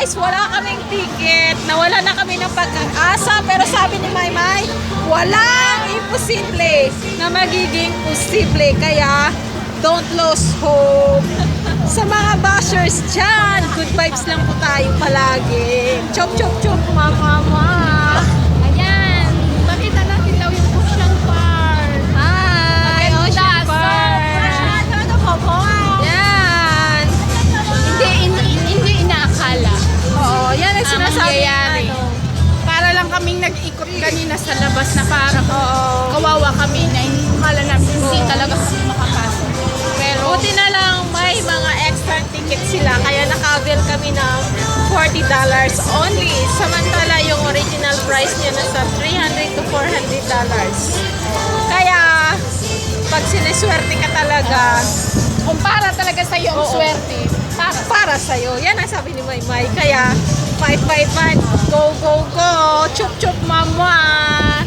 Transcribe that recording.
guys, wala kaming ticket. Nawala na kami ng pag-asa. Pero sabi ni Maymay, walang imposible na magiging posible. Kaya, don't lose hope. Sa mga bashers dyan, good vibes lang po tayo palagi. Chop, chop, chop, mama. Ayan, pakita natin daw yung Ocean Park. Hi, Ocean Park. Yan. Hindi inaakala. Oo, yan ang Ang sinasabi mangyayari. ano. Para lang kaming nag-ikot kanina sa labas na parang Oo. kawawa kami na akala namin hindi talaga kami makapasok. Pero Buti na lang may mga extra ticket sila kaya naka-avail kami ng $40 only. Samantala yung original price niya nasa $300 to $400. Kaya pag siniswerte ka talaga, kumpara talaga sa iyo ang Oo. swerte. para sa'yo. Yan ang sabi ni Maymay. Kaya 555, go, go, go! Chup, chup, mama!